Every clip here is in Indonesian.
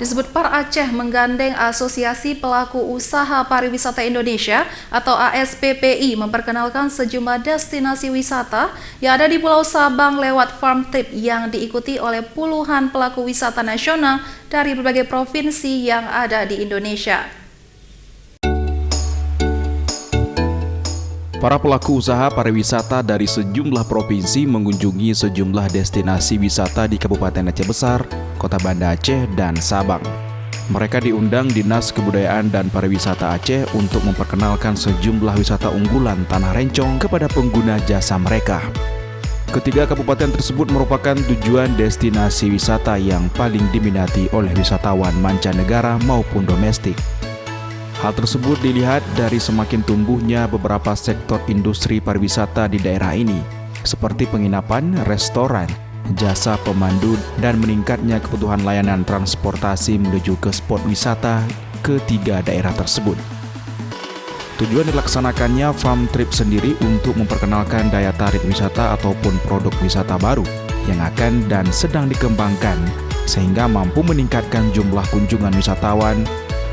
Disebut Par Aceh menggandeng Asosiasi Pelaku Usaha Pariwisata Indonesia atau ASPPI memperkenalkan sejumlah destinasi wisata yang ada di Pulau Sabang lewat farm trip yang diikuti oleh puluhan pelaku wisata nasional dari berbagai provinsi yang ada di Indonesia. Para pelaku usaha pariwisata dari sejumlah provinsi mengunjungi sejumlah destinasi wisata di Kabupaten Aceh Besar, Kota Banda Aceh, dan Sabang. Mereka diundang Dinas Kebudayaan dan Pariwisata Aceh untuk memperkenalkan sejumlah wisata unggulan Tanah Rencong kepada pengguna jasa mereka. Ketiga kabupaten tersebut merupakan tujuan destinasi wisata yang paling diminati oleh wisatawan mancanegara maupun domestik. Hal tersebut dilihat dari semakin tumbuhnya beberapa sektor industri pariwisata di daerah ini, seperti penginapan, restoran, jasa pemandu, dan meningkatnya kebutuhan layanan transportasi menuju ke spot wisata ke tiga daerah tersebut. Tujuan dilaksanakannya farm trip sendiri untuk memperkenalkan daya tarik wisata ataupun produk wisata baru yang akan dan sedang dikembangkan, sehingga mampu meningkatkan jumlah kunjungan wisatawan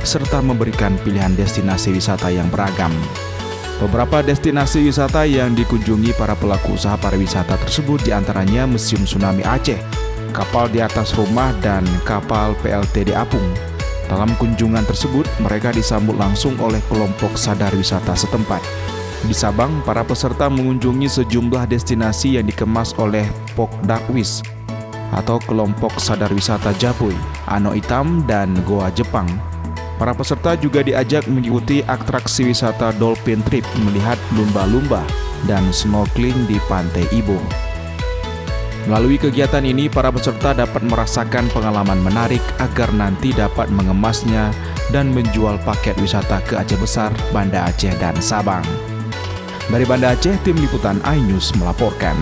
serta memberikan pilihan destinasi wisata yang beragam. Beberapa destinasi wisata yang dikunjungi para pelaku usaha pariwisata tersebut diantaranya Museum Tsunami Aceh, kapal di atas rumah, dan kapal PLTD Apung. Dalam kunjungan tersebut, mereka disambut langsung oleh kelompok sadar wisata setempat. Di Sabang, para peserta mengunjungi sejumlah destinasi yang dikemas oleh Pokdakwis atau kelompok sadar wisata Jaboy, Ano Hitam, dan Goa Jepang. Para peserta juga diajak mengikuti atraksi wisata Dolphin Trip, melihat lumba-lumba, dan snorkeling di Pantai Ibo. Melalui kegiatan ini, para peserta dapat merasakan pengalaman menarik agar nanti dapat mengemasnya dan menjual paket wisata ke Aceh Besar, Banda Aceh, dan Sabang. Dari Banda Aceh, Tim Liputan iNews melaporkan.